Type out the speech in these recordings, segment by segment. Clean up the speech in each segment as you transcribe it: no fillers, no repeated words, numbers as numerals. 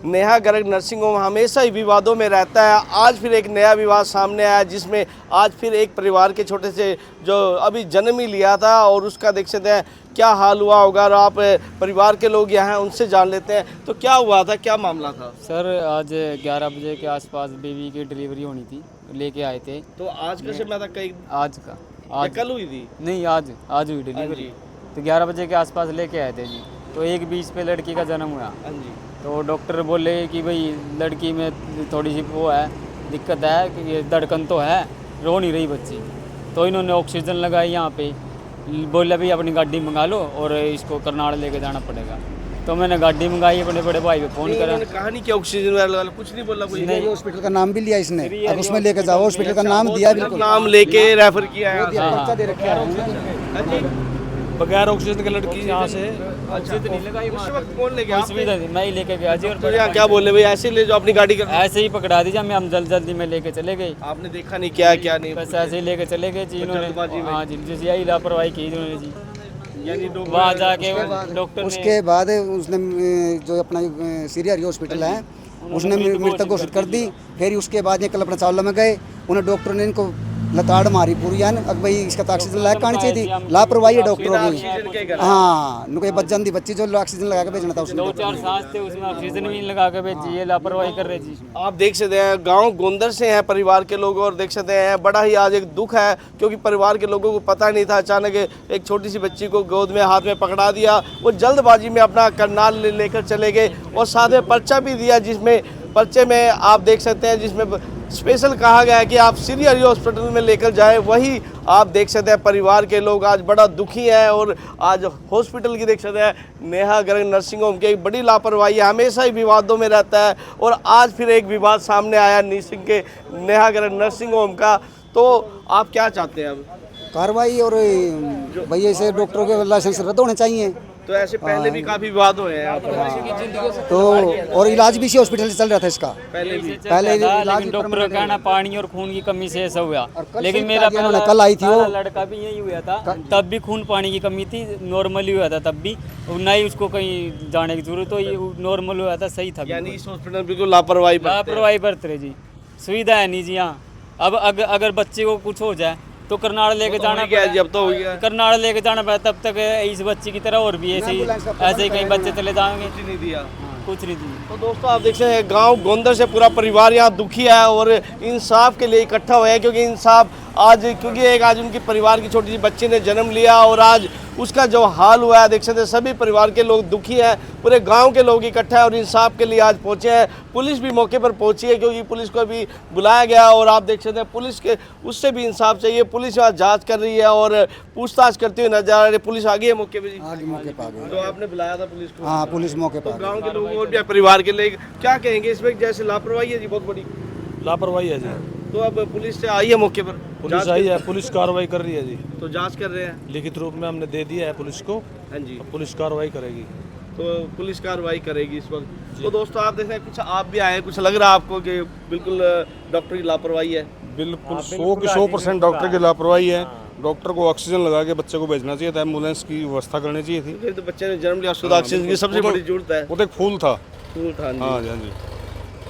Neha Garg nursing home हमेशा ही विवादों में रहता है। आज फिर एक नया विवाद सामने आया जिसमें आज फिर एक परिवार के छोटे से जो अभी जन्म ही लिया था और उसका देख सकते हैं क्या हाल हुआ होगा। और आप परिवार के लोग यहाँ हैं उनसे जान लेते हैं, तो क्या हुआ था, क्या मामला था? सर आज 11 बजे के आसपास बेबी की डिलीवरी होनी थी, लेके आए थे। तो आज का समय था कई आज का आज कल हुई थी? नहीं, आज हुई डिलीवरी। तो 11 बजे के आसपास लेके आए थे जी। तो 1:20 पे लड़की का जन्म हुआ। हाँ जी। तो डॉक्टर बोले कि भाई लड़की में थोड़ी सी वो है, दिक्कत है कि ये धड़कन तो है, रो नहीं रही बच्ची। तो इन्होंने ऑक्सीजन लगाई यहाँ पे, बोला भाई अपनी गाड़ी मंगा लो और इसको करनाल लेके जाना पड़ेगा। तो मैंने गाड़ी मंगाई, अपने बड़े भाई पे फ़ोन करा। कहा नहीं कि ऑक्सीजन वाला कुछ नहीं बोला कोई? नहीं, हॉस्पिटल का नाम भी लिया इसने, अब उसमें लेके जाओ, हॉस्पिटल का नाम दिया, बिल्कुल नाम लेके रेफर किया है। पर्चा दे रखा है। बगैर ऑक्सीजन की लड़की यहाँ से नहीं लगाई उस वक्त कौन ले गया? सुविधा थी, मैं ही लेके गया जी। और तो यहाँ क्या बोले भाई, ऐसे ले जाओ अपनी गाड़ी कर? ऐसे ही पकड़ा दीजिए, हम जल्दी में लेके चले गए। आपने देखा नहीं क्या क्या नहीं? बस ऐसे ही लेके चले गए जी जल्दबाजी इन्होंने। में? हाँ जी, जैसे यही लापरवाही की इन्होंने जी। यानी वहाँ जाके डॉक्टर ने उसके बाद उसने जो अपना सीरियर हॉस्पिटल है उसने मृतक घोषित कर दी। फिर उसके बाद ये कल्पना चावला में गए, उन्हें डॉक्टर ने इनको लताड़ मारी पूरी यान। अब भाई इसका तो ऑक्सीजन लायक आनी चाहिए थी, लापरवाही है डॉक्टरों की। हाँ, नुके बच जाती बच्ची जो ऑक्सीजन लगा के भेजना था उसने। 2-4 सांस थे उसमें, ऑक्सीजन भी नहीं लगा के भेजी, ये लापरवाही कर रहे जी। आप देख सकते हैं गांव गोंदर से हैं परिवार के लोग, और देख सकते हैं बड़ा ही आज एक दुख है क्योंकि परिवार के लोगों को पता नहीं था। अचानक एक छोटी सी बच्ची को गोद में हाथ में पकड़ा दिया, वो जल्दबाजी में अपना करनाल लेकर चले गए और साथ में पर्चा भी दिया, जिसमें पर्चे में आप देख सकते हैं जिसमें स्पेशल कहा गया है कि आप सीरियस हॉस्पिटल में लेकर जाएं। वही आप देख सकते हैं परिवार के लोग आज बड़ा दुखी हैं और आज हॉस्पिटल की देख सकते हैं नेहा गर्ग नर्सिंग होम की एक बड़ी लापरवाही है, हमेशा ही विवादों में रहता है। और आज फिर एक विवाद सामने आया नर्सिंग के नेहा गर्ग नर्सिंग होम का। तो आप क्या चाहते हैं अब? कार्रवाई और भाई ऐसे डॉक्टरों के लाइसेंस रद्द होने चाहिए। तो ऐसे पहले भी काफी विवाद हुए हैं यहाँ पर। तो और इलाज भी इसी हॉस्पिटल से चल रहा था इसका पहले इलाज लेकिन डॉक्टर का कहना पानी और खून की कमी से ऐसा हुआ। लेकिन से मेरा उन्होंने कल आई थी वो लड़का भी यही हुआ था, तब भी खून पानी की कमी थी, नॉर्मली हुआ था तब भी, ना ही उसको कहीं जाने की जरूरत हो, ये नॉर्मल हुआ था, सही था। यानी इस हॉस्पिटल बिल्कुल लापरवाही बरत रहे जी, सुविधा है नहीं जी यहाँ। अब अगर बच्चे को कुछ हो जाए तो करनाल लेके जाना क्या है, जब तो हो गया करनाल लेके जाना पड़ा, तब तक इस बच्ची की तरह और भी ऐसे ही कई बच्चे चले जाएंगे। कुछ नहीं दिया। कुछ नहीं दी। तो दोस्तों आप देख सकते हैं गांव गोंदर से पूरा परिवार यहाँ दुखी है और इंसाफ के लिए इकट्ठा हुआ है, क्योंकि इंसाफ आज आज उनके परिवार की छोटी सी बच्ची ने जन्म लिया और आज उसका जो हाल हुआ है देख सकते हैं सभी परिवार के लोग दुखी हैं, पूरे गांव के लोग इकट्ठा हैं और इंसाफ के लिए आज पहुंचे हैं। पुलिस भी मौके पर पहुंची है क्योंकि पुलिस को भी बुलाया गया और आप देख सकते हैं पुलिस के उससे भी इंसाफ चाहिए। पुलिस यहाँ जाँच कर रही है और पूछताछ करती हुई नजर आ रही है। पुलिस आ गई है मौके पर जी? आगे मौके पर आ गए। तो आपने बुलाया था पुलिस को? हाँ, पुलिस मौके पर। गाँव के लोगों और परिवार के लिए क्या कहेंगे इसमें? जैसे लापरवाही है जी, बहुत बड़ी लापरवाही है जी। तो अब पुलिस से आई है मौके पर? पुलिस आई है, पुलिस कार्रवाई कर रही है जी। तो जांच कर रहे हैं, लिखित रूप में हमने दे दिया है पुलिस को। हाँ जी। अब पुलिस कार्रवाई करेगी। तो पुलिस कार्रवाई करेगी इस वक्त। तो दोस्तों आप देख रहे हैं कुछ आप भी आए, कुछ लग रहा है आपको कि बिल्कुल डॉक्टर की लापरवाही है? बिल्कुल 100% डॉक्टर की लापरवाही है। डॉक्टर को ऑक्सीजन लगा के बच्चे को भेजना चाहिए था, एम्बुलेंस की व्यवस्था करनी चाहिए थी। फिर तो बच्चे ने जन्म लिया, शुद्ध ऑक्सीजन की सबसे बड़ी जरूरत है। वो तो एक फूल था। फूल था जी। हाँ जी, हाँ जी।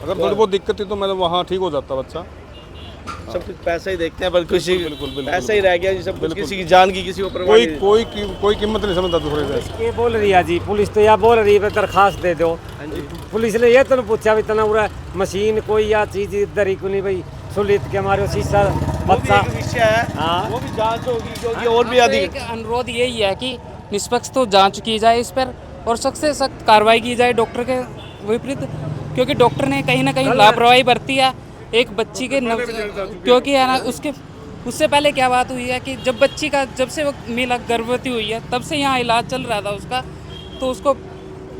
अगर थोड़ी बहुत दिक्कत थी तो मतलब वहाँ ठीक हो जाता बच्चा। सब कुछ पैसा ही देखते हैं, पर किसी बिल्कुल पैसा ही रह गया जी, सब कुछ किसी की जान की किसी को परवाह कोई नहीं। कोई कीमत नहीं समझता दूसरे से। ये बोल रही है जी, पुलिस तो यह बोल रही है दरखास्त दे दो। पुलिस ने ये तो पूछा भी तना पूरा मशीन कोई या चीज इधर ही को नहीं भाई, सुलित के हमारे शीशा बच्चा वो भी एक विषय है। हाँ। वो भी जांच होगी क्योंकि और भी अधिक। एक अनुरोध यही है कि निष्पक्ष तो जांच की जाए इस पर और सख्त से सख्त कार्रवाई की जाए डॉक्टर के विपरीत, क्योंकि डॉक्टर ने कहीं ना कहीं लापरवाही बरती है एक बच्ची के क्योंकि है ना उससे पहले क्या बात हुई है कि जब से वो महिला गर्भवती हुई है तब से यहाँ इलाज चल रहा था उसका, तो उसको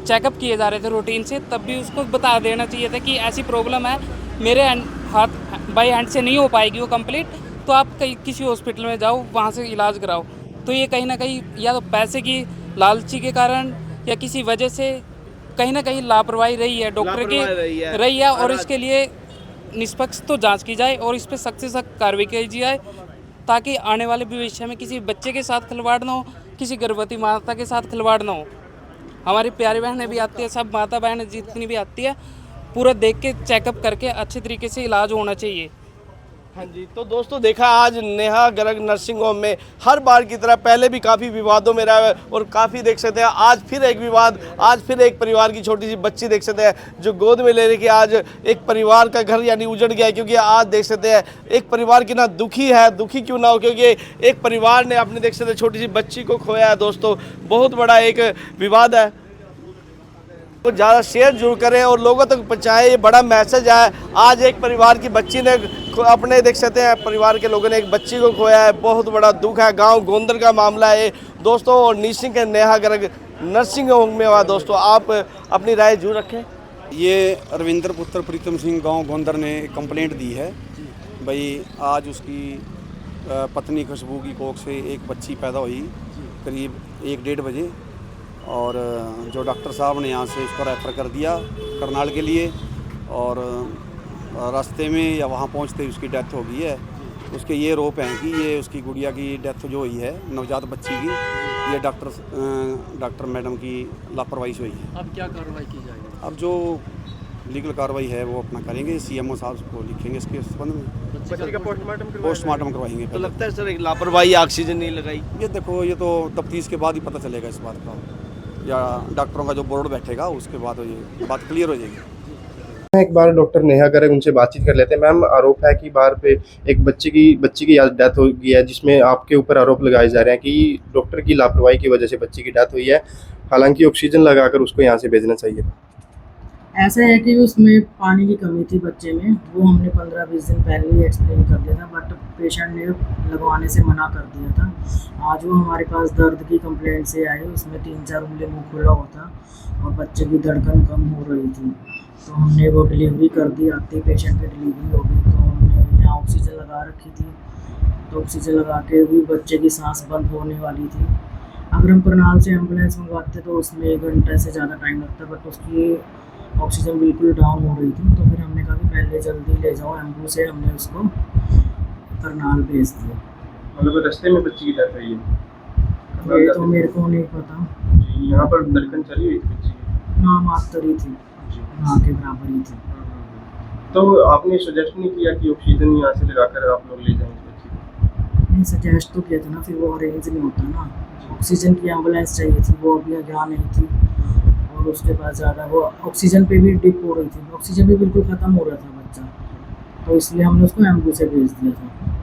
चेकअप किए जा रहे थे रूटीन से, तब भी उसको बता देना चाहिए था कि ऐसी प्रॉब्लम है, मेरे हाथ बाई हैंड से नहीं हो पाएगी वो कंप्लीट, तो आप किसी हॉस्पिटल में जाओ, वहाँ से इलाज कराओ। तो ये कहीं ना कहीं या तो पैसे की लालची के कारण या किसी वजह से कहीं ना कहीं लापरवाही रही है डॉक्टर की रही है, और इसके लिए निष्पक्ष तो जांच की जाए और इस पर सख्त से सख्त कार्रवाई की जाए, ताकि आने वाले भविष्य में किसी बच्चे के साथ खिलवाड़ ना हो, किसी गर्भवती माता के साथ खिलवाड़ ना हो। हमारी प्यारी बहनें भी आती है, सब माता बहन जितनी भी आती है, पूरा देख के चेकअप करके अच्छे तरीके से इलाज होना चाहिए। हाँ जी, तो दोस्तों देखा आज नेहा गर्ग नर्सिंग होम में हर बार की तरह पहले भी काफ़ी विवादों में रहा है और काफ़ी देख सकते हैं आज फिर एक विवाद, आज फिर एक परिवार की छोटी सी बच्ची देख सकते हैं जो गोद में ले रही कि आज एक परिवार का घर यानी उजड़ गया है। क्योंकि आज देख सकते हैं एक परिवार कितना दुखी है, दुखी क्यों ना हो, क्योंकि एक परिवार ने अपने देख सकते हैं छोटी सी बच्ची को खोया है। दोस्तों बहुत बड़ा एक विवाद है, तो ज़्यादा शेयर जरूर करें और लोगों तक पहुँचाएं, ये बड़ा मैसेज है। आज एक परिवार की बच्ची ने अपने देख सकते हैं परिवार के लोगों ने एक बच्ची को खोया है, बहुत बड़ा दुख है। गांव गोंदर का मामला है दोस्तों और नीसिंग के नेहा गर्ग नर्सिंग होम में हुआ। दोस्तों आप अपनी राय जरूर रखें। ये रविंद्र पुत्र प्रीतम सिंह गांव गोंदर ने कंप्लेंट दी है भाई आज उसकी पत्नी खुशबू की कोख से एक बच्ची पैदा हुई करीब 1-1:30 बजे और जो डॉक्टर साहब ने यहाँ से उसको रेफ़र कर दिया करनाल के लिए और रास्ते में या वहाँ पहुँचते ही उसकी डेथ हो गई है। उसके ये रोप हैं कि ये उसकी गुड़िया की डेथ जो हुई है नवजात बच्ची की, ये डॉक्टर मैडम की लापरवाही से हुई है। अब क्या कार्रवाई की जाएगी? अब जो लीगल कार्रवाई है वो अपना करेंगे, सीएमओ साहब को लिखेंगे इसके संबंध में, बच्ची का पोस्टमार्टम करवाएंगे। तो लगता है सर एक लापरवाही, ऑक्सीजन नहीं लगाई। ये देखो ये तो तफ्तीश के बाद ही पता चलेगा इस बात का, या डॉक्टरों का जो बोर्ड बैठेगा उसके बाद ये बात क्लियर हो जाएगी। एक बार डॉक्टर नेहा गर्ग उनसे बातचीत कर लेते हैं। मैम, आरोप है कि बाहर पे एक बच्ची की आज डेथ हो गई है, जिसमें आपके ऊपर आरोप लगाए जा रहे हैं कि डॉक्टर की लापरवाही की वजह से बच्ची की डेथ हुई है, हालांकि ऑक्सीजन लगाकर उसको यहाँ से भेजना चाहिए था। ऐसा है कि उसमें पानी की कमी थी बच्चे में, वो हमने 15-20 दिन पहले ही एक्सप्लेन कर दिया था, बट पेशेंट ने लगवाने से मना कर दिया था। आज वो हमारे पास दर्द की कंप्लेंट से आई, उसमें 3-4 उंगली मुँह खुला हुआ था और बच्चे की धड़कन कम हो रही थी, तो हमने वो डिलीवरी कर दी। आते ही पेशेंट की डिलीवरी हो गई, तो हमने यहाँ ऑक्सीजन लगा रखी थी, तो ऑक्सीजन लगा के भी बच्चे की सांस बंद होने वाली थी। अगर हम करनाल से एम्बुलेंस मंगवाते तो उसमें 1 घंटे से ज़्यादा टाइम लगता, बट उसकी ऑक्सीजन बिल्कुल डाउन हो रही थी, तो फिर हमने कहा कि पहले जल्दी ले जाओ एम्बू से, हमने उसको करनाल भेज दिया। मतलब रास्ते में बच्ची की डेथ हुई है? ये तो मेरे को नहीं पता। यहाँ पर धड़कन चली हुई थी बच्ची की? ना मात्र ही थी, ना के बराबर ही थी। तो आपने सजेस्ट नहीं किया कि ऑक्सीजन यहाँ से लगाकर आप लोग ले जाएंगे बच्ची को? नहीं, सजेस्ट तो किया था ना, फिर वो अरेंज नहीं होता ना। ऑक्सीजन की एम्बुलेंस चाहिए थी, वो अभी यहाँ नहीं थी और उसके पास ज़्यादा वो ऑक्सीजन पे भी डिप हो रही थी, ऑक्सीजन भी बिल्कुल ख़त्म हो रहा था बच्चा, तो इसलिए हमने उसको एम्बू से भेज दिया था।